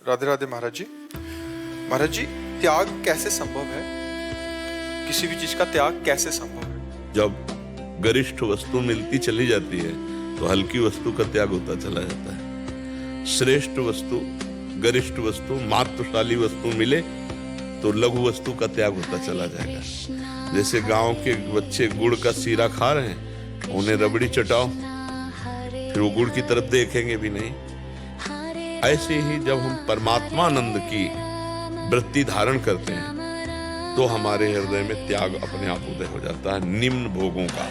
राधे राधे महाराज जी। महाराज जी, त्याग कैसे संभव है? किसी भी चीज का त्याग कैसे संभव है? जब गरिष्ठ वस्तु मिलती चली जाती है तो हल्की वस्तु का त्याग होता चला जाता है। श्रेष्ठ वस्तु, गरिष्ठ वस्तु, मात्रशाली वस्तु मिले तो लघु वस्तु का त्याग होता चला जाएगा। जैसे गांव के बच्चे गुड़ का सीरा खा रहे हैं, उन्हें रबड़ी चटाओ, फिर वो गुड़ की तरफ देखेंगे भी नहीं। ऐसे ही जब हम परमात्मानंद की वृत्ति धारण करते हैं तो हमारे हृदय में त्याग अपने आप उदय हो जाता है। निम्न भोगों का,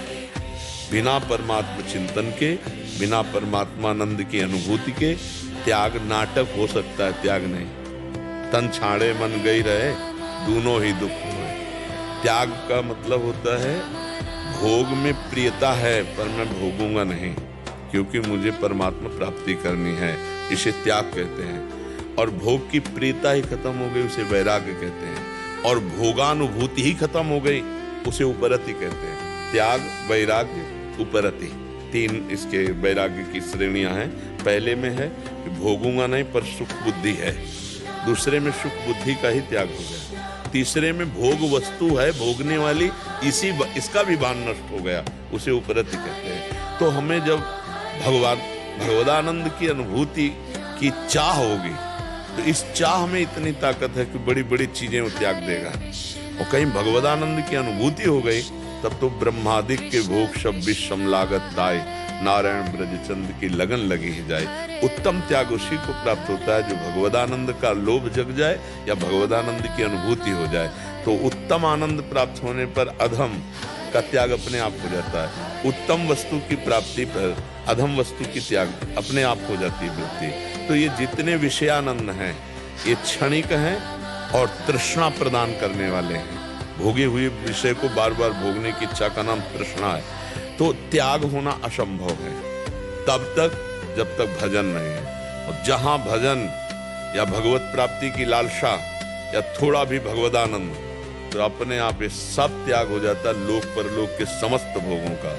बिना परमात्मा चिंतन के, बिना परमात्मानंद की अनुभूति के त्याग नाटक हो सकता है, त्याग नहीं। तन छाड़े मन गई रहे, दोनों ही दुख हुए। त्याग का मतलब होता है भोग में प्रियता है पर मैं भोगूंगा नहीं, क्योंकि मुझे परमात्मा प्राप्ति करनी है, इसे त्याग कहते हैं। और भोग की प्रियता ही खत्म हो गई, उसे वैराग्य कहते हैं। और भोगानुभूति ही खत्म हो गई, उसे उपरति कहते हैं। त्याग, वैराग्य, उपरति, तीन इसके वैराग्य की श्रेणियां हैं। पहले में है कि भोगूंगा नहीं पर सुख बुद्धि है, दूसरे में सुख बुद्धि का ही त्याग हो गया, तीसरे में भोग वस्तु है भोगने वाली, इसका भी भान नष्ट हो गया, उसे उपरति कहते हैं। तो हमें जब भगवदानंद की अनुभूति की चाह होगी तो इस चाह में इतनी ताकत है कि बड़ी बड़ी चीजें वो त्याग देगा। और कहीं भगवदानंद की अनुभूति हो गई तब तो ब्रह्मादिक के भोग सब विषम लागत दाय, नारायण ब्रजचंद की लगन लगी ही जाए। उत्तम त्याग उसी को प्राप्त होता है जो भगवदानंद का लोभ जग जाए या भगवदानंद की अनुभूति हो जाए। तो उत्तम आनंद प्राप्त होने पर अधम का त्याग अपने आप हो जाता है। उत्तम वस्तु की प्राप्ति पर अधम वस्तु की त्याग अपने आप हो जाती है वृत्ति। तो ये जितने विषयानंद हैं ये क्षणिक हैं और तृष्णा प्रदान करने वाले हैं। भोगे हुए विषय को बार बार भोगने की इच्छा का नाम तृष्णा है। तो त्याग होना असंभव है तब तक जब तक भजन नहीं है। और जहां भजन या भगवत प्राप्ति की लालसा या थोड़ा भी भगवदानंद, तो अपने आप ये सब त्याग हो जाता है। लोक परलोक के समस्त भोगों का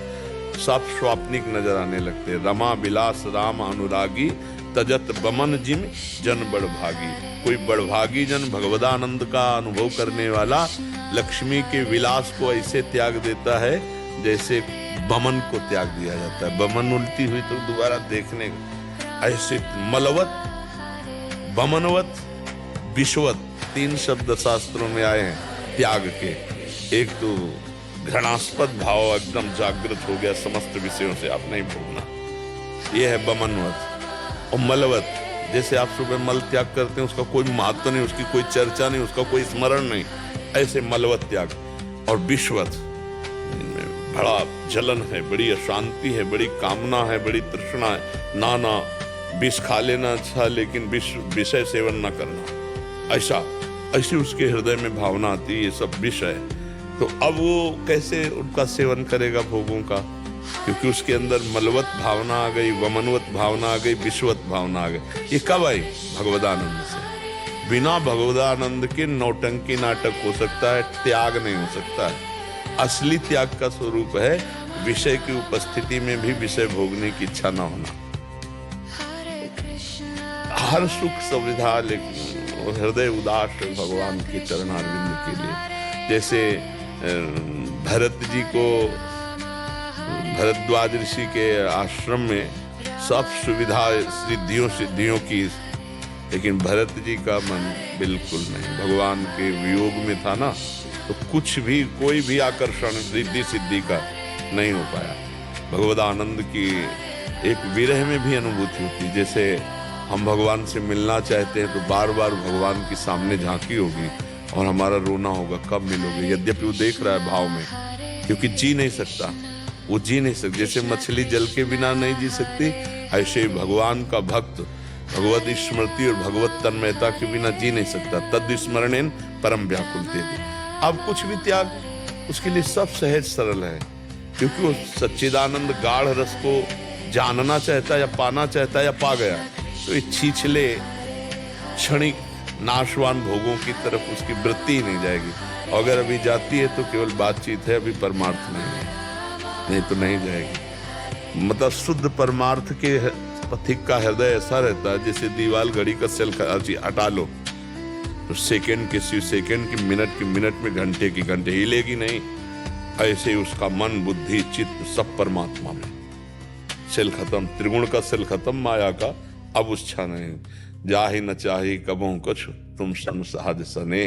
सब स्वाप्निक नजर आने लगते। रमा विलास राम अनुरागी, तजत बमन जिम जन बड़भागी। कोई बड़भागी जन भगवदानंद का अनुभव करने वाला लक्ष्मी के विलास को ऐसे त्याग देता है जैसे बमन को त्याग दिया जाता है। बमन उल्टी हुई तो दोबारा देखने, ऐसे मलवत, बमनवत, विश्वत, तीन शब्द शास्त्रों में आए हैं त्याग के। एक तो घृणास्पद भाव एकदम जागृत हो गया, समस्त विषयों से आप नहीं भोगना, ये है बमनवत। और मलवत, जैसे आप सुबह मल त्याग करते हैं, उसका कोई महत्व नहीं, उसकी कोई चर्चा नहीं, उसका कोई स्मरण नहीं, ऐसे मलवत त्याग। और विश्वत, इनमें बड़ा जलन है, बड़ी अशांति है, बड़ी कामना है, बड़ी तृष्णा है। नाना विष खा लेना अच्छा, लेकिन विषय सेवन न करना, ऐसी उसके हृदय में भावना आती है, ये सब विष है। तो अब वो कैसे उनका सेवन करेगा भोगों का, क्योंकि उसके अंदर मलवत भावना आ गई, वमनवत भावना आ गई, विश्वत भावना आ गई। ये कब आई? भगवदानंद से। बिना भगवदानंद के नौटंकी नाटक हो सकता है, त्याग नहीं हो सकता है। असली त्याग का स्वरूप है विषय की उपस्थिति में भी विषय भोगने की इच्छा न होना। हर सुख सुविधा लेकिन हृदय उदास है भगवान के चरणारविंद के लिए। जैसे भरत जी को भरद्वाज ऋषि के आश्रम में सब सुविधा सिद्धियों की, लेकिन भरत जी का मन बिल्कुल नहीं, भगवान के वियोग में था ना, तो कुछ भी, कोई भी आकर्षण रिद्धि सिद्धि का नहीं हो पाया। भगवदानंद की एक विरह में भी अनुभूति होती। जैसे हम भगवान से मिलना चाहते हैं तो बार बार भगवान के सामने झांकी होगी और हमारा रोना होगा, कब मिलोगे। यद्यपि वो देख रहा है भाव में, क्योंकि जी नहीं सकता, वो जी नहीं सकता। जैसे मछली जल के बिना नहीं जी सकती, ऐसे ही भगवान का भक्त भगवत स्मृति और भगवत तन्मयता के बिना जी नहीं सकता। तद स्मरणेन परम व्याकुलते। अब कुछ भी त्याग उसके लिए सब सहज सरल है, क्योंकि वो सच्चिदानंद गाढ़ रस को जानना चाहता है या पाना चाहता है या पा गया। तो ये छीछले क्षणिक नाशवान भोगों की तरफ उसकी वृत्ति ही नहीं जाएगी। अगर अभी जाती है तो केवल बातचीत है, अभी परमार्थ नहीं है, नहीं तो नहीं जाएगी। मतलब शुद्ध परमार्थ के पथिक का हृदय ऐसा रहता है जैसे दीवाल घड़ी का सेल हटा लो तो सेकंड की मिनट में घंटे की घंटे हिलेगी नहीं। ऐसे ही उसका मन बुद्धि चित्त सब परमात्मा में। सेल खत्म, त्रिगुण का सेल खत्म माया का, अब उच्छा नहीं। जाहि न चाही कबहू कुछ तुम सन सहज सने,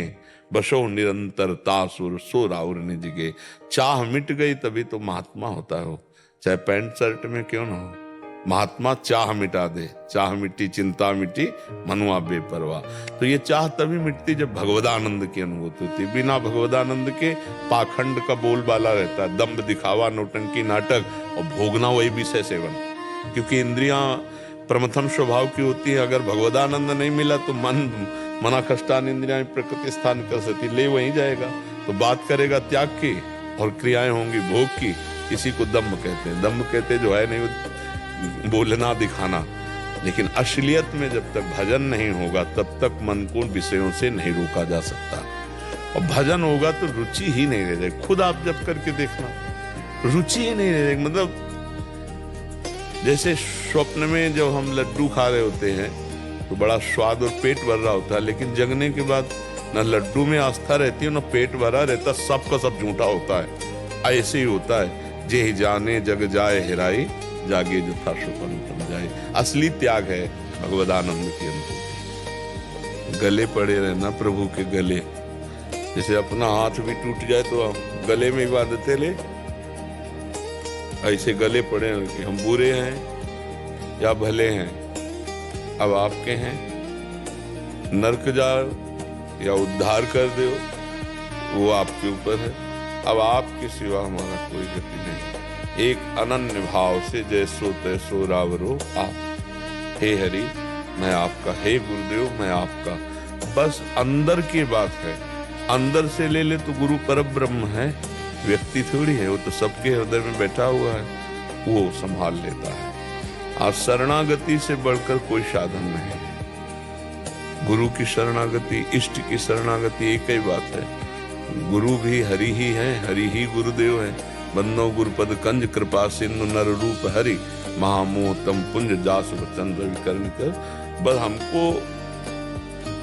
बसो निरंतर तासुर सो राउर निज गे। चाह मिट गई तभी तो महात्मा होता हो, चाहे पैंट शर्ट में क्यों ना हो। महात्मा चाह मिटा दे, चाह मिट्टी चिंता मिट्टी मनुआ बेपरवाह। तो ये चाह तभी मिटती जब भगवदानंद की अनुभूति होती। बिना भगवदानंद के पाखंड का बोलबाला रहता है, दंभ दिखावा नौटंकी नाटक और भोगना वही विषय सेवन। क्योंकि इंद्रियां प्रथम स्वभाव की होती है। अगर भगवदानंद नहीं मिला तो मना कष्टान इंद्रियां प्रकृति स्थान कर सकती, ले वहीं जाएगा। तो बात करेगा त्याग की और क्रियाएं होंगी भोग की। इसी को दम्भ कहते हैं। दम्भ कहते जो है नहीं बोलना दिखाना। लेकिन असलियत में जब तक भजन नहीं होगा तब तक मन को विषयों से नहीं रोका जा सकता। और भजन होगा तो रुचि ही नहीं रह जाएगी। खुद आप जब करके देखना, रुचि ही नहीं रह जाएगी। मतलब जैसे स्वप्न में जब हम लड्डू खा रहे होते हैं तो बड़ा स्वाद और पेट भर रहा होता है, लेकिन जगने के बाद न लड्डू में आस्था रहती है न पेट भरा रहता, सबका सब झूठा होता है। ऐसे ही होता है, जे ही जाने जग जाए हिराई, जागे जथा सुपन तम जाए। असली त्याग है भगवदानंद की अनुभूति। गले पड़े रहना प्रभु के गले। जैसे अपना हाथ भी टूट जाए तो हम गले में ही बांधते ले, ऐसे गले पड़े हैं कि हम बुरे हैं या भले हैं, अब आपके हैं। नरक जाओ या उद्धार कर दो वो आपके ऊपर है। अब आपके सिवा हमारा कोई गति नहीं। एक अनन्य भाव से जैसो तैसो रावरो आप। हे हरि मैं आपका, हे गुरुदेव मैं आपका। बस अंदर की बात है। अंदर से ले ले तो गुरु परब्रह्म है, व्यक्ति थोड़ी है। वो तो सबके हृदय में बैठा हुआ है, वो संभाल लेता है। आज शरणागति से बढ़कर कोई साधन नहीं है। गुरु की शरणागति, इष्ट की शरणागति एक ही बात है। गुरु भी हरि ही है, हरि ही गुरुदेव है। बंदो गुरुपद कंज कृपा सिंधु नर रूप हरि, महामोह तम पुंज जास वचन रवि कर्ण कर। बस हमको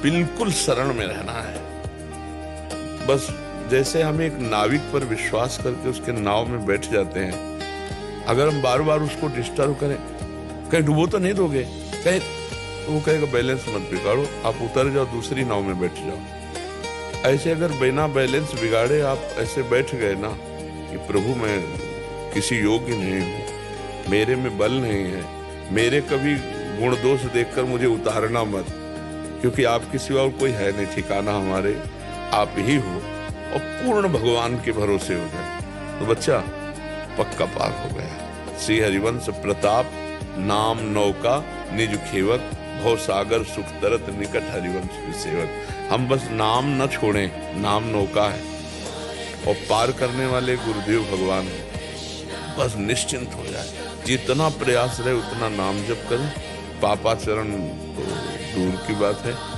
बिल्कुल शरण में रहना है। बस जैसे हम एक नाविक पर विश्वास करके उसके नाव में बैठ जाते हैं, अगर हम बार बार उसको डिस्टर्ब करें, कहीं डुबो तो नहीं दोगे, कहीं वो कहेगा बैलेंस मत बिगाड़ो, आप उतर जाओ दूसरी नाव में बैठ जाओ। ऐसे अगर बिना बैलेंस बिगाड़े आप ऐसे बैठ गए ना कि प्रभु मैं किसी योग्य नहीं हूँ, मेरे में बल नहीं है, मेरे कभी गुण दोष देखकर मुझे उतारना मत, क्योंकि आपके सिवा और कोई है नहीं ठिकाना, हमारे आप ही हो। और पूर्ण भगवान के भरोसे हो जाए तो बच्चा पक्का पार हो गया। श्री हरिवंश प्रताप नाम नौका निज खेवक, भव सागर सुख तरत निकट हरिवंश के सेवक। हम बस नाम न छोड़ें, नाम नौका है और पार करने वाले गुरुदेव भगवान है। बस निश्चिंत हो जाए। जितना प्रयास रहे उतना नाम जप करें। पापाचरण तो दूर की बात है।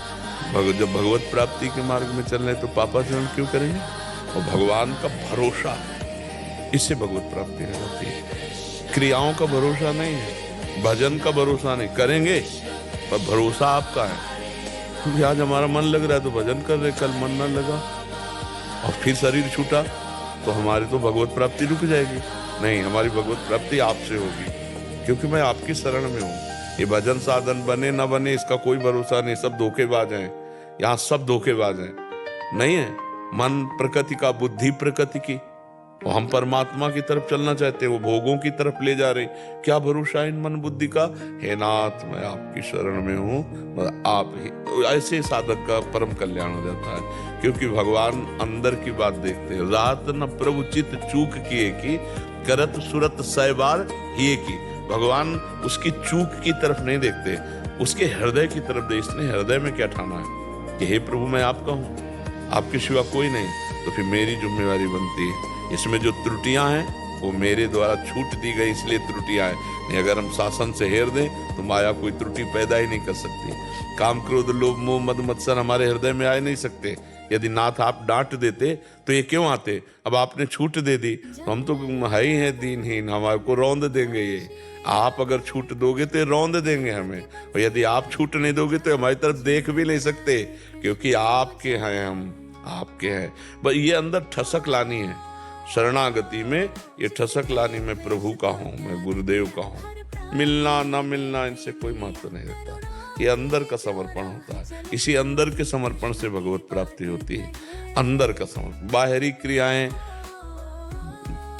जब भगवत प्राप्ति के मार्ग में चल रहे तो पापाचरण क्यों करेंगे। और भगवान का भरोसा, इससे भगवत प्राप्ति हो जाती है। क्रियाओं का भरोसा नहीं है, भजन का भरोसा नहीं। करेंगे पर भरोसा आपका है। क्योंकि आज हमारा मन लग रहा है तो भजन कर रहे, कल मन न लगा और फिर शरीर छूटा तो हमारी तो भगवत प्राप्ति रुक जाएगी। नहीं, हमारी भगवत प्राप्ति आपसे होगी, क्योंकि मैं आपकी शरण में हूँ। ये भजन साधन बने न बने इसका कोई भरोसा नहीं। सब धोखेबाज हैं यहाँ, सब धोखेबाज हैं। नहीं है मन प्रकृति का, बुद्धि प्रकृति की, और हम परमात्मा की तरफ चलना चाहते हैं, वो भोगों की तरफ ले जा रहे। क्या भरोसा इन मन बुद्धि का। हे नाथ मैं आपकी शरण में हूँ, आप ही। तो ऐसे साधक का परम कल्याण हो जाता है, क्योंकि भगवान अंदर की बात देखते हैं। रात न प्रभु चित चूक किए की, करत सुरत सैबार हिए की। भगवान उसकी चूक की तरफ नहीं देखते, उसके हृदय की तरफ देखते। इसने हृदय में क्या ठाना है कि हे प्रभु मैं आपका हूँ, आपके सिवा कोई नहीं। तो फिर मेरी जिम्मेवारी बनती है। इसमें जो त्रुटियां हैं वो मेरे द्वारा छूट दी गई, इसलिए त्रुटियां हैं। नहीं, अगर हम शासन से हेर दें तो माया कोई त्रुटि पैदा ही नहीं कर सकती। काम क्रोध लोभ मोह मद मत्सर हमारे हृदय में आ नहीं सकते, यदि नाथ आप डांट देते तो ये क्यों आते? अब आपने छूट दे दी तो हम तो है ही हैं दीनहीन, हमारे को रौंद देंगे ये। आप अगर छूट दोगे तो रौंद देंगे हमें, और यदि आप छूट नहीं दोगे तो हमारी तरफ देख भी नहीं सकते, क्योंकि आपके हैं हम, आपके हैं। बस ये अंदर ठसक लानी है शरणागति में, ये ठसक लानी मैं प्रभु का हूँ, मैं गुरुदेव का हूँ। मिलना ना मिलना इनसे कोई महत्व नहीं रहता, ये अंदर का समर्पण होता है। इसी अंदर के समर्पण से भगवत प्राप्ति होती है, अंदर का समर्पण। बाहरी क्रियाएं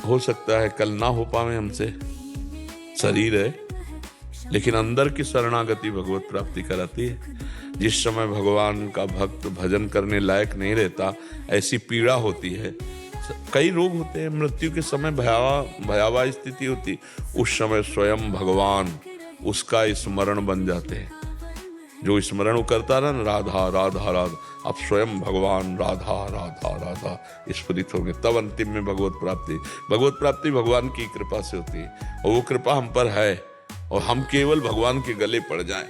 हो सकता है कल ना हो पावे हमसे, शरीर है, लेकिन अंदर की शरणागति भगवत प्राप्ति कराती है। जिस समय भगवान का भक्त भजन करने लायक नहीं रहता, ऐसी पीड़ा होती है, कई रोग होते हैं, मृत्यु के समय भयावह स्थिति होती, उस समय स्वयं भगवान उसका स्मरण बन जाते हैं। जो स्मरण वो करता ना, राधा राधा राधा, अब स्वयं भगवान राधा राधा राधा स्फुरित होंगे, तब अंतिम में भगवत प्राप्ति भगवान की कृपा से होती है। और वो कृपा हम पर है, और हम केवल भगवान के गले पड़ जाएं।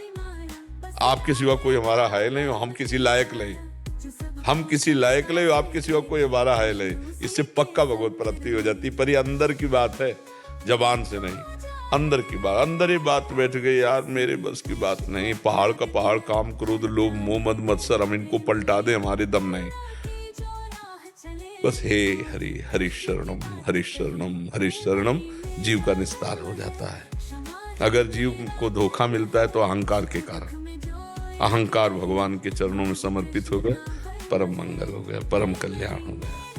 आपके सिवा कोई हमारा है नहीं, हम किसी लायक नहीं, हम किसी लायक नहीं, आपके सिवा कोई हमारा है नहीं। इससे पक्का भगवत प्राप्ति हो जाती। पर ये अंदर की बात है, जबान से नहीं, अंदर की बात। अंदर ही बात बैठ गई, यार मेरे बस की बात नहीं, पहाड़ का पहाड़ काम, क्रोध लोभ मोह मद मत्सर, हम इनको पलटा दे, हमारे दम नहीं। बस हे हरि हरि शरणम हरि शरणम हरि शरणम, जीव का निस्तार हो जाता है। अगर जीव को धोखा मिलता है तो अहंकार के कारण, अहंकार भगवान के चरणों में समर्पित हो गए, परम मंगल हो गया, परम कल्याण हो गया।